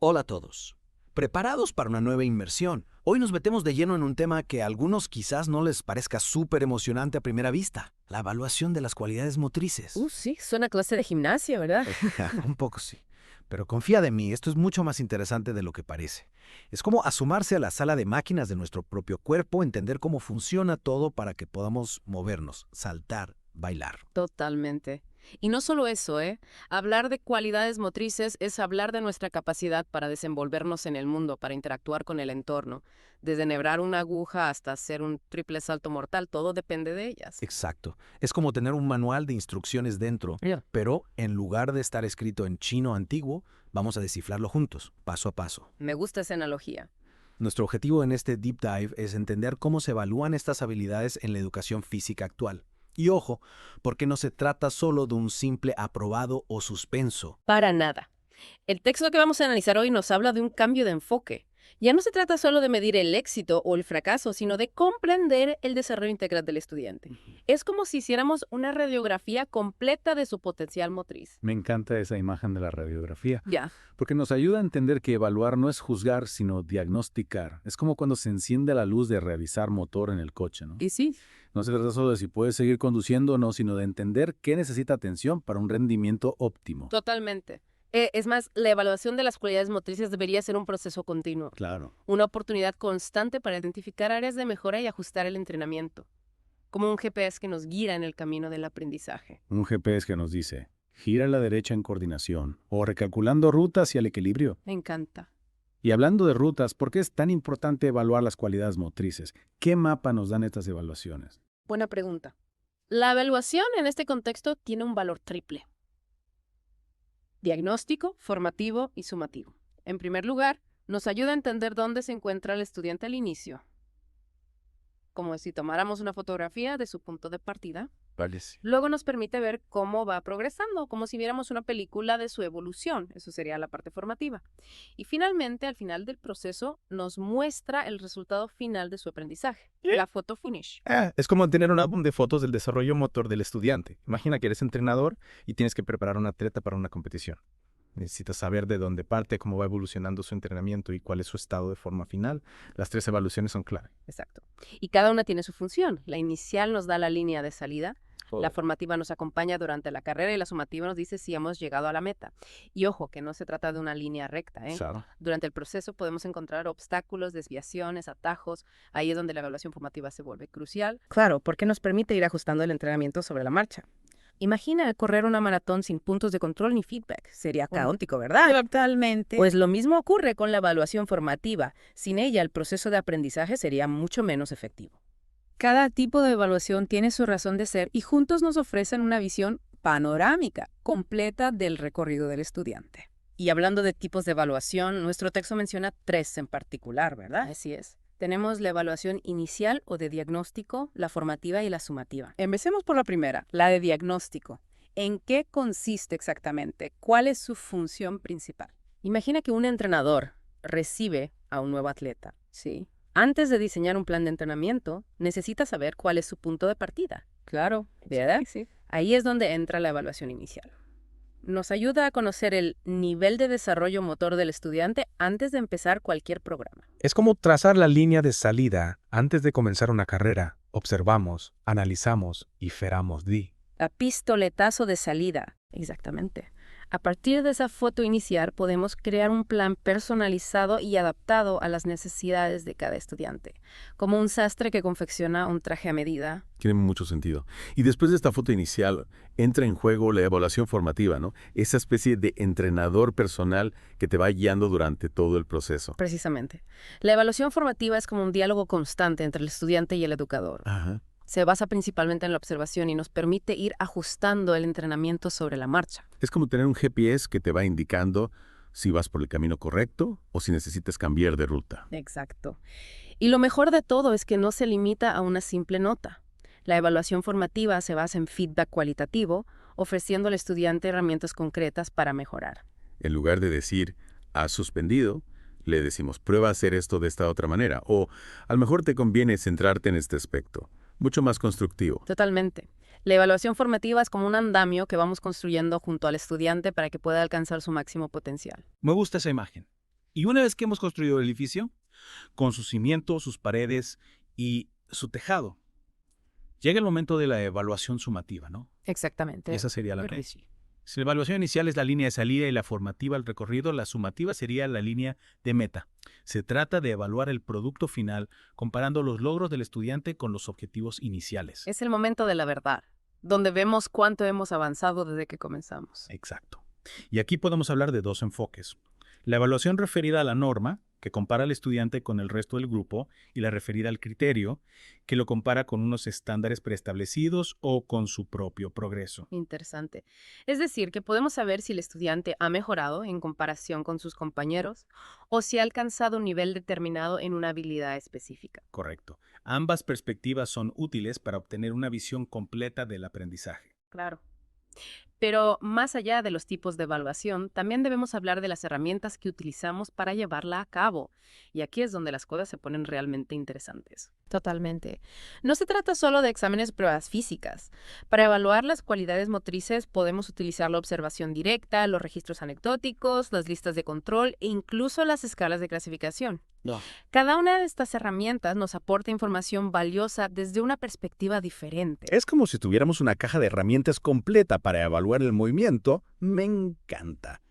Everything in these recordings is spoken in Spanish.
Hola a todos. ¿Preparados para una nueva inmersión? Hoy nos metemos de lleno en un tema que a algunos quizás no les parezca súper emocionante a primera vista, la evaluación de las cualidades motrices. Sí, suena a clase de gimnasia, ¿verdad? Un poco sí. Pero confía de mí, esto es mucho más interesante de lo que parece. Es como asomarse a la sala de máquinas de nuestro propio cuerpo, entender cómo funciona todo para que podamos movernos, saltar, bailar. Totalmente. Y no solo eso, ¿eh? Hablar de cualidades motrices es hablar de nuestra capacidad para desenvolvernos en el mundo, para interactuar con el entorno. Desde enhebrar una aguja hasta hacer un triple salto mortal, todo depende de ellas. Exacto. Es como tener un manual de instrucciones dentro, Ya. pero en lugar de estar escrito en chino antiguo, vamos a descifrarlo juntos, paso a paso. Me gusta esa analogía. Nuestro objetivo en este deep dive es entender cómo se evalúan estas habilidades en la educación física actual. Y ojo, porque no se trata solo de un simple aprobado o suspenso. Para nada. El texto que vamos a analizar hoy nos habla de un cambio de enfoque. Ya no se trata solo de medir el éxito o el fracaso, sino de comprender el desarrollo integral del estudiante. Es como si hiciéramos una radiografía completa de su potencial motriz. Me encanta esa imagen de la radiografía, Ya. porque nos ayuda a entender que evaluar no es juzgar, sino diagnosticar. Es como cuando se enciende la luz de revisar motor en el coche, ¿no? Y sí, No se trata solo de si puedes seguir conduciendo o no, sino de entender qué necesita atención para un rendimiento óptimo. totalmente. Es más, la evaluación de las cualidades motrices debería ser un proceso continuo, Claro. una oportunidad constante para identificar áreas de mejora y ajustar el entrenamiento, como un GPS que nos guía en el camino del aprendizaje. Un GPS que nos dice, gira a la derecha en coordinación, o recalculando rutas hacia el equilibrio. Me encanta. Y hablando de rutas, ¿por qué es tan importante evaluar las cualidades motrices? ¿Qué mapa nos dan estas evaluaciones? Buena pregunta. La evaluación en este contexto tiene un valor triple: diagnóstico, formativo y sumativo. En primer lugar, nos ayuda a entender dónde se encuentra el estudiante al inicio, como si tomáramos una fotografía de su punto de partida. Vale, sí. Luego nos permite ver cómo va progresando, como si viéramos una película de su evolución. Eso sería la parte formativa. Y finalmente, al final del proceso, nos muestra el resultado final de su aprendizaje, la foto finish. Es como tener un álbum de fotos del desarrollo motor del estudiante. Imagina que eres entrenador y tienes que preparar a un atleta para una competición. Necesitas saber de dónde parte, cómo va evolucionando su entrenamiento y cuál es su estado de forma final. Las 3 evaluaciones son clave. Exacto. Y cada una tiene su función. La inicial nos da la línea de salida, la formativa nos acompaña durante la carrera y la sumativa nos dice si hemos llegado a la meta. Y ojo, que no se trata de una línea recta, ¿eh? Claro. Durante el proceso podemos encontrar obstáculos, desviaciones, atajos. Ahí es donde la evaluación formativa se vuelve crucial. Claro, porque nos permite ir ajustando el entrenamiento sobre la marcha. Imagina correr una maratón sin puntos de control ni feedback. Sería caótico, ¿verdad? Totalmente. Pues lo mismo ocurre con la evaluación formativa. Sin ella, el proceso de aprendizaje sería mucho menos efectivo. Cada tipo de evaluación tiene su razón de ser y juntos nos ofrecen una visión panorámica, completa del recorrido del estudiante. Y hablando de tipos de evaluación, nuestro texto menciona 3 en particular, ¿verdad? Así es. Tenemos la evaluación inicial o de diagnóstico, la formativa y la sumativa. Empecemos por la primera, la de diagnóstico. ¿En qué consiste exactamente? ¿Cuál es su función principal? Imagina que un entrenador recibe a un nuevo atleta, ¿sí? Antes de diseñar un plan de entrenamiento, necesita saber cuál es su punto de partida. Claro, ¿verdad? Sí. Ahí es donde entra la evaluación inicial. Nos ayuda a conocer el nivel de desarrollo motor del estudiante antes de empezar cualquier programa. Es como trazar la línea de salida antes de comenzar una carrera. Observamos, analizamos y feramos di. La pistoletazo de salida, exactamente. A partir de esa foto inicial podemos crear un plan personalizado y adaptado a las necesidades de cada estudiante, como un sastre que confecciona un traje a medida. Tiene mucho sentido. Y después de esta foto inicial, entra en juego la evaluación formativa, ¿no? Esa especie de entrenador personal que te va guiando durante todo el proceso. Precisamente. La evaluación formativa es como un diálogo constante entre el estudiante y el educador. Ajá. Se basa principalmente en la observación y nos permite ir ajustando el entrenamiento sobre la marcha. Es como tener un GPS que te va indicando si vas por el camino correcto o si necesitas cambiar de ruta. Exacto. Y lo mejor de todo es que no se limita a una simple nota. La evaluación formativa se basa en feedback cualitativo, ofreciendo al estudiante herramientas concretas para mejorar. En lugar de decir, has suspendido, le decimos, prueba a hacer esto de esta otra manera. O a lo mejor te conviene centrarte en este aspecto. Mucho más constructivo. Totalmente. La evaluación formativa es como un andamio que vamos construyendo junto al estudiante para que pueda alcanzar su máximo potencial. Me gusta esa imagen. Y una vez que hemos construido el edificio, con sus cimientos, sus paredes y su tejado, llega el momento de la evaluación sumativa, ¿no? Exactamente. Esa sería la Creo que ley. sí. Si la evaluación inicial es la línea de salida y la formativa el recorrido, la sumativa sería la línea de meta. Se trata de evaluar el producto final comparando los logros del estudiante con los objetivos iniciales. Es el momento de la verdad, donde vemos cuánto hemos avanzado desde que comenzamos. Exacto. Y aquí podemos hablar de dos enfoques. La evaluación referida a la norma, que compara al estudiante con el resto del grupo, y la referida al criterio, que lo compara con unos estándares preestablecidos o con su propio progreso. Interesante. Es decir, que podemos saber si el estudiante ha mejorado en comparación con sus compañeros o si ha alcanzado un nivel determinado en una habilidad específica. Correcto. Ambas perspectivas son útiles para obtener una visión completa del aprendizaje. Claro. Pero más allá de los tipos de evaluación, también debemos hablar de las herramientas que utilizamos para llevarla a cabo. Y aquí es donde las cosas se ponen realmente interesantes. Totalmente. No se trata solo de exámenes o pruebas físicas. Para evaluar las cualidades motrices podemos utilizar la observación directa, los registros anecdóticos, las listas de control e incluso las escalas de clasificación. Cada una de estas herramientas nos aporta información valiosa desde una perspectiva diferente. Es como si tuviéramos una caja de herramientas completa para evaluar el movimiento. Me encanta.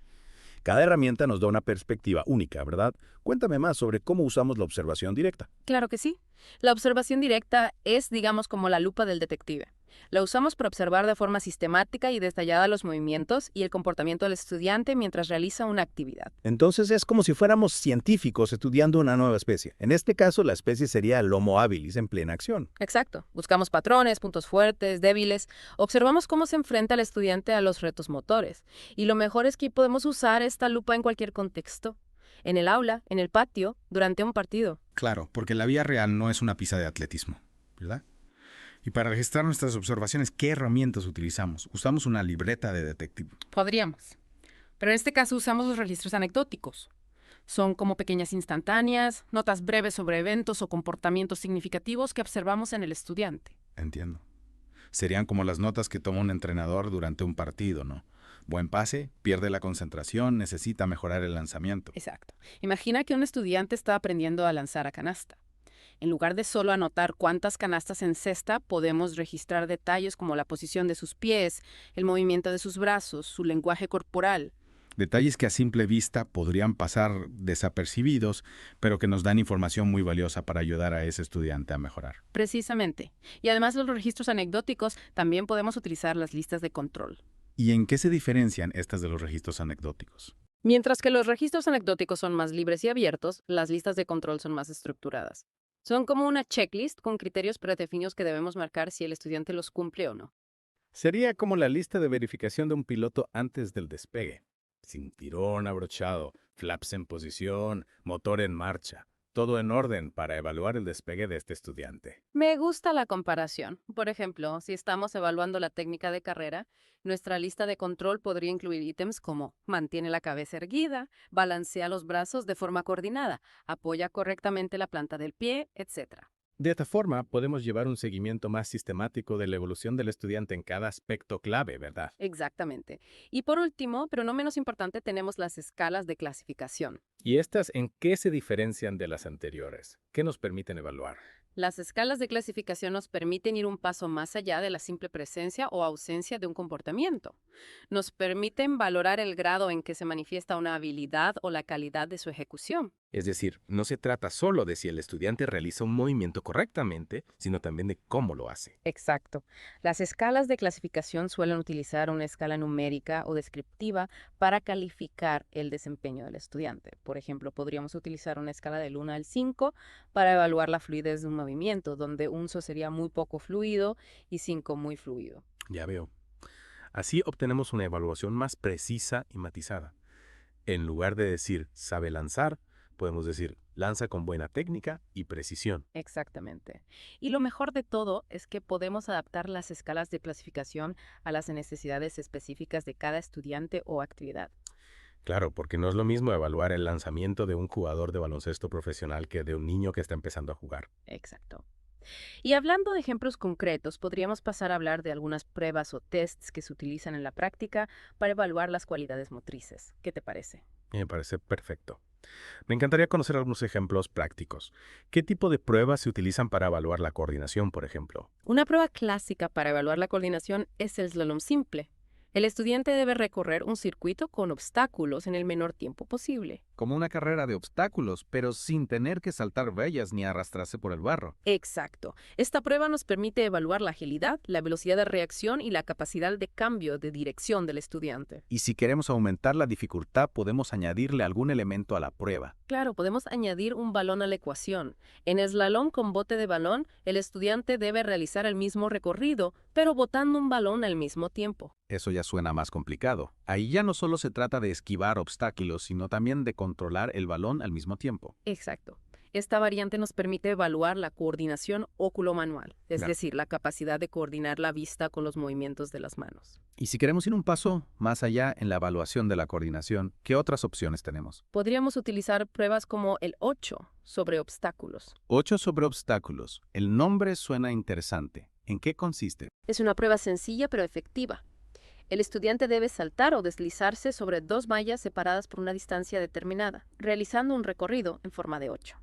Cada herramienta nos da una perspectiva única, ¿verdad? Cuéntame más sobre cómo usamos la observación directa. Claro que sí. La observación directa es, digamos, como la lupa del detective. La usamos para observar de forma sistemática y detallada los movimientos y el comportamiento del estudiante mientras realiza una actividad. Entonces es como si fuéramos científicos estudiando una nueva especie. En este caso, la especie sería el Homo habilis en plena acción. Exacto. Buscamos patrones, puntos fuertes, débiles. Observamos cómo se enfrenta el estudiante a los retos motores. Y lo mejor es que podemos usar esta lupa en cualquier contexto. En el aula, en el patio, durante un partido. Claro, porque la vida real no es una pista de atletismo, ¿verdad? Y para registrar nuestras observaciones, ¿qué herramientas utilizamos? ¿Usamos una libreta de detective? Podríamos. Pero en este caso usamos los registros anecdóticos. Son como pequeñas instantáneas, notas breves sobre eventos o comportamientos significativos que observamos en el estudiante. Entiendo. Serían como las notas que toma un entrenador durante un partido, ¿no? Buen pase, pierde la concentración, necesita mejorar el lanzamiento. Exacto. Imagina que un estudiante está aprendiendo a lanzar a canasta. En lugar de solo anotar cuántas canastas encesta, podemos registrar detalles como la posición de sus pies, el movimiento de sus brazos, su lenguaje corporal. Detalles que a simple vista podrían pasar desapercibidos, pero que nos dan información muy valiosa para ayudar a ese estudiante a mejorar. Precisamente. Y además de los registros anecdóticos, también podemos utilizar las listas de control. ¿Y en qué se diferencian estas de los registros anecdóticos? Mientras que los registros anecdóticos son más libres y abiertos, las listas de control son más estructuradas. Son como una checklist con criterios predefinidos que debemos marcar si el estudiante los cumple o no. Sería como la lista de verificación de un piloto antes del despegue. Cinturón abrochado, flaps en posición, motor en marcha. Todo en orden para evaluar el despegue de este estudiante. Me gusta la comparación. Por ejemplo, si estamos evaluando la técnica de carrera, nuestra lista de control podría incluir ítems como mantiene la cabeza erguida, balancea los brazos de forma coordinada, apoya correctamente la planta del pie, etc. De esta forma, podemos llevar un seguimiento más sistemático de la evolución del estudiante en cada aspecto clave, ¿verdad? Exactamente. Y por último, pero no menos importante, tenemos las escalas de clasificación. ¿Y estas en qué se diferencian de las anteriores? ¿Qué nos permiten evaluar? Las escalas de clasificación nos permiten ir un paso más allá de la simple presencia o ausencia de un comportamiento. Nos permiten valorar el grado en que se manifiesta una habilidad o la calidad de su ejecución. Es decir, no se trata solo de si el estudiante realiza un movimiento correctamente, sino también de cómo lo hace. Exacto. Las escalas de clasificación suelen utilizar una escala numérica o descriptiva para calificar el desempeño del estudiante. Por ejemplo, podríamos utilizar una escala del 1 al 5 para evaluar la fluidez de un movimiento, donde 1 sería muy poco fluido y 5 muy fluido. Ya veo. Así obtenemos una evaluación más precisa y matizada. En lugar de decir sabe lanzar, podemos decir lanza con buena técnica y precisión. Exactamente. Y lo mejor de todo es que podemos adaptar las escalas de clasificación a las necesidades específicas de cada estudiante o actividad. Claro, porque no es lo mismo evaluar el lanzamiento de un jugador de baloncesto profesional que de un niño que está empezando a jugar. Exacto. Y hablando de ejemplos concretos, podríamos pasar a hablar de algunas pruebas o tests que se utilizan en la práctica para evaluar las cualidades motrices. ¿Qué te parece? Me parece perfecto. Me encantaría conocer algunos ejemplos prácticos. ¿Qué tipo de pruebas se utilizan para evaluar la coordinación, por ejemplo? Una prueba clásica para evaluar la coordinación es el slalom simple. El estudiante debe recorrer un circuito con obstáculos en el menor tiempo posible. Como una carrera de obstáculos, pero sin tener que saltar vallas ni arrastrarse por el barro. Exacto. Esta prueba nos permite evaluar la agilidad, la velocidad de reacción y la capacidad de cambio de dirección del estudiante. Y si queremos aumentar la dificultad, podemos añadirle algún elemento a la prueba. Claro, podemos añadir un balón a la ecuación. En slalom con bote de balón, el estudiante debe realizar el mismo recorrido, pero botando un balón al mismo tiempo. Eso ya suena más complicado. Ahí ya no solo se trata de esquivar obstáculos, sino también de controlar el balón al mismo tiempo. Exacto. Esta variante nos permite evaluar la coordinación óculo-manual, es Claro. decir, la capacidad de coordinar la vista con los movimientos de las manos. Y si queremos ir un paso más allá en la evaluación de la coordinación, ¿qué otras opciones tenemos? Podríamos utilizar pruebas como el 8 sobre obstáculos. 8 sobre obstáculos. El nombre suena interesante. ¿En qué consiste? Es una prueba sencilla pero efectiva. El estudiante debe saltar o deslizarse sobre 2 mallas separadas por una distancia determinada, realizando un recorrido en forma de 8.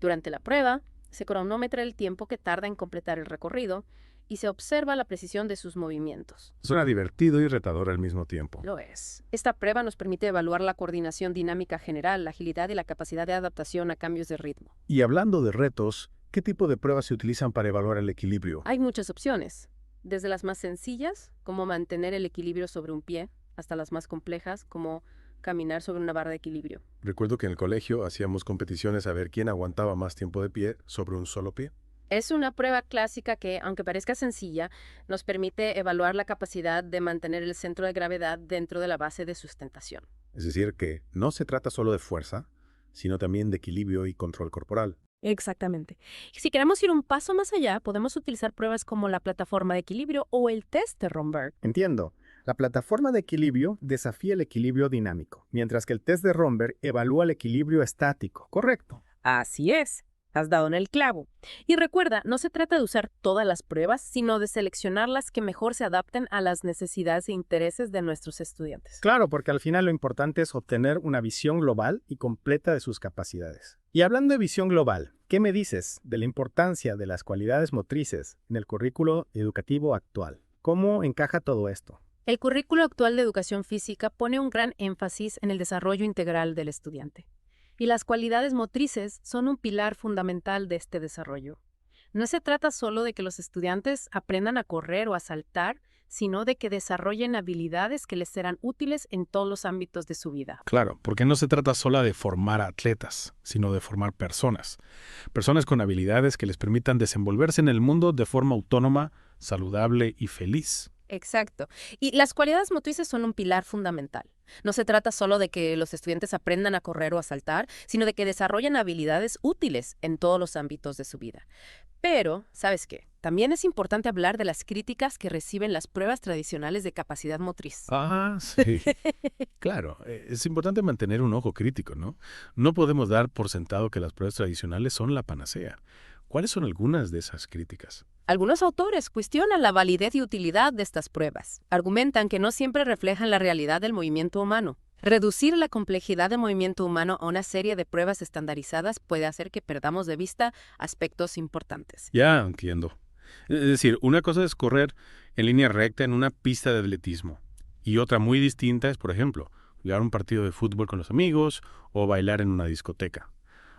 Durante la prueba, se cronometra el tiempo que tarda en completar el recorrido y se observa la precisión de sus movimientos. Suena divertido y retador al mismo tiempo. Lo es. Esta prueba nos permite evaluar la coordinación dinámica general, la agilidad y la capacidad de adaptación a cambios de ritmo. Y hablando de retos, ¿qué tipo de pruebas se utilizan para evaluar el equilibrio? Hay muchas opciones, desde las más sencillas, como mantener el equilibrio sobre un pie, hasta las más complejas, como caminar sobre una barra de equilibrio. Recuerdo que en el colegio hacíamos competiciones a ver quién aguantaba más tiempo de pie sobre un solo pie. Es una prueba clásica que, aunque parezca sencilla, nos permite evaluar la capacidad de mantener el centro de gravedad dentro de la base de sustentación. Es decir, que no se trata solo de fuerza, sino también de equilibrio y control corporal. Exactamente. Y si queremos ir un paso más allá, podemos utilizar pruebas como la plataforma de equilibrio o el test de Romberg. Entiendo. La plataforma de equilibrio desafía el equilibrio dinámico, mientras que el test de Romberg evalúa el equilibrio estático. Correcto. Así es. Has dado en el clavo. Y recuerda, no se trata de usar todas las pruebas, sino de seleccionar las que mejor se adapten a las necesidades e intereses de nuestros estudiantes. Claro, porque al final lo importante es obtener una visión global y completa de sus capacidades. Y hablando de visión global, ¿qué me dices de la importancia de las cualidades motrices en el currículo educativo actual? ¿Cómo encaja todo esto? El currículo actual de educación física pone un gran énfasis en el desarrollo integral del estudiante. Y las cualidades motrices son un pilar fundamental de este desarrollo. No se trata solo de que los estudiantes aprendan a correr o a saltar, sino de que desarrollen habilidades que les serán útiles en todos los ámbitos de su vida. Claro, porque no se trata solo de formar atletas, sino de formar personas. Personas con habilidades que les permitan desenvolverse en el mundo de forma autónoma, saludable y feliz. Exacto. Y las cualidades motrices son un pilar fundamental. No se trata solo de que los estudiantes aprendan a correr o a saltar, sino de que desarrollen habilidades útiles en todos los ámbitos de su vida. Pero, ¿sabes qué? También es importante hablar de las críticas que reciben las pruebas tradicionales de capacidad motriz. Ah, sí. Claro, es importante mantener un ojo crítico, ¿no? No podemos dar por sentado que las pruebas tradicionales son la panacea. ¿Cuáles son algunas de esas críticas? Algunos autores cuestionan la validez y utilidad de estas pruebas. Argumentan que no siempre reflejan la realidad del movimiento humano. Reducir la complejidad del movimiento humano a una serie de pruebas estandarizadas puede hacer que perdamos de vista aspectos importantes. Ya entiendo. Es decir, una cosa es correr en línea recta en una pista de atletismo y otra muy distinta es, por ejemplo, jugar un partido de fútbol con los amigos o bailar en una discoteca.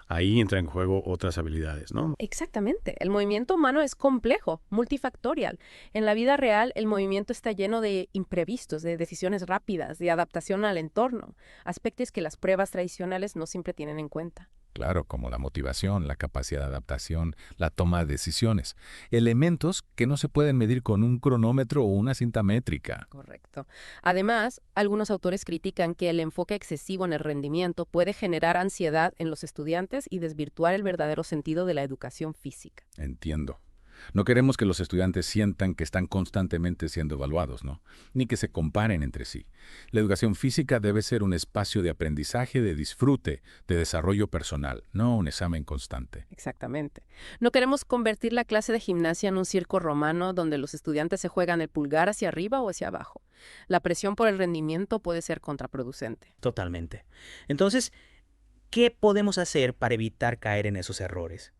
Ahí entran en juego otras habilidades, ¿no? Exactamente. El movimiento humano es complejo, multifactorial. En la vida real, el movimiento está lleno de imprevistos, de decisiones rápidas, de adaptación al entorno, aspectos que las pruebas tradicionales no siempre tienen en cuenta. Claro, como la motivación, la capacidad de adaptación, la toma de decisiones. Elementos que no se pueden medir con un cronómetro o una cinta métrica. Correcto. Además, algunos autores critican que el enfoque excesivo en el rendimiento puede generar ansiedad en los estudiantes y desvirtuar el verdadero sentido de la educación física. Entiendo. No queremos que los estudiantes sientan que están constantemente siendo evaluados, ¿no? Ni que se comparen entre sí. La educación física debe ser un espacio de aprendizaje, de disfrute, de desarrollo personal, no un examen constante. Exactamente. No queremos convertir la clase de gimnasia en un circo romano donde los estudiantes se juegan el pulgar hacia arriba o hacia abajo. La presión por el rendimiento puede ser contraproducente. Totalmente. Entonces, ¿Qué podemos hacer para evitar caer en esos errores?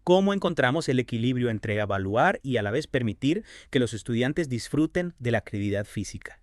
¿Cómo encontramos el equilibrio entre evaluar y a la vez permitir que los estudiantes disfruten de la actividad física?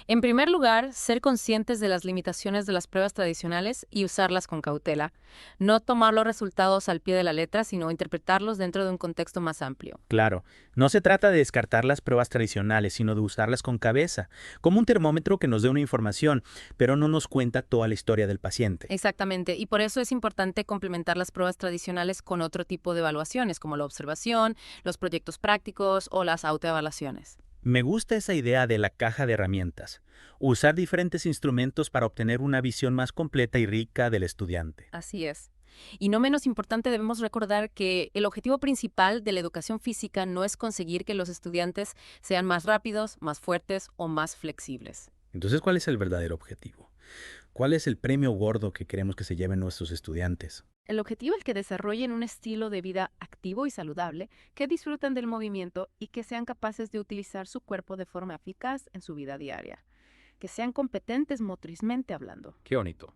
En primer lugar, ser conscientes de las limitaciones de las pruebas tradicionales y usarlas con cautela. No tomar los resultados al pie de la letra, sino interpretarlos dentro de un contexto más amplio. Claro, no se trata de descartar las pruebas tradicionales, sino de usarlas con cabeza, como un termómetro que nos dé una información, pero no nos cuenta toda la historia del paciente. Exactamente, y por eso es importante complementar las pruebas tradicionales con otro tipo de evaluaciones, como la observación, los proyectos prácticos o las autoevaluaciones. Me gusta esa idea de la caja de herramientas, usar diferentes instrumentos para obtener una visión más completa y rica del estudiante. Así es. Y no menos importante, debemos recordar que el objetivo principal de la educación física no es conseguir que los estudiantes sean más rápidos, más fuertes o más flexibles. Entonces, ¿cuál es el verdadero objetivo? ¿Cuál es el premio gordo que queremos que se lleven nuestros estudiantes? El objetivo es que desarrollen un estilo de vida activo y saludable, que disfruten del movimiento y que sean capaces de utilizar su cuerpo de forma eficaz en su vida diaria. Que sean competentes motrizmente hablando. Qué bonito.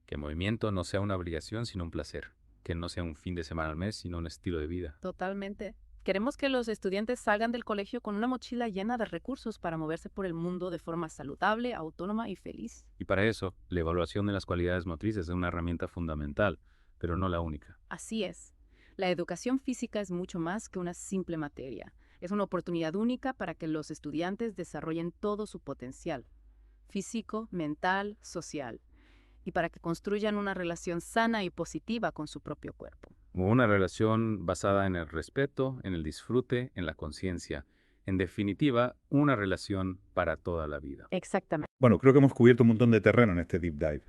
Que el movimiento no sea una obligación, sino un placer. Que no sea un fin de semana al mes, sino un estilo de vida. Totalmente. Queremos que los estudiantes salgan del colegio con una mochila llena de recursos para moverse por el mundo de forma saludable, autónoma y feliz. Y para eso, la evaluación de las cualidades motrices es una herramienta fundamental, pero no la única. Así es. La educación física es mucho más que una simple materia. Es una oportunidad única para que los estudiantes desarrollen todo su potencial, físico, mental, social, y para que construyan una relación sana y positiva con su propio cuerpo. Una relación basada en el respeto, en el disfrute, en la conciencia. En definitiva, una relación para toda la vida. Exactamente. Bueno, creo que hemos cubierto un montón de terreno en este deep dive.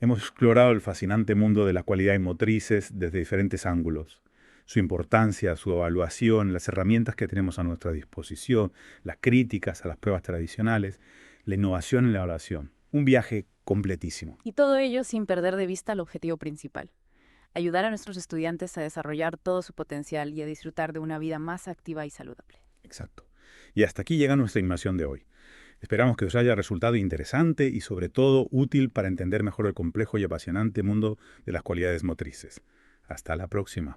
Hemos explorado el fascinante mundo de las cualidades motrices desde diferentes ángulos. Su importancia, su evaluación, las herramientas que tenemos a nuestra disposición, las críticas a las pruebas tradicionales, la innovación en la evaluación. Un viaje completísimo. Y todo ello sin perder de vista el objetivo principal: ayudar a nuestros estudiantes a desarrollar todo su potencial y a disfrutar de una vida más activa y saludable. Exacto. Y hasta aquí llega nuestra inmersión de hoy. Esperamos que os haya resultado interesante y sobre todo útil para entender mejor el complejo y apasionante mundo de las cualidades motrices. Hasta la próxima.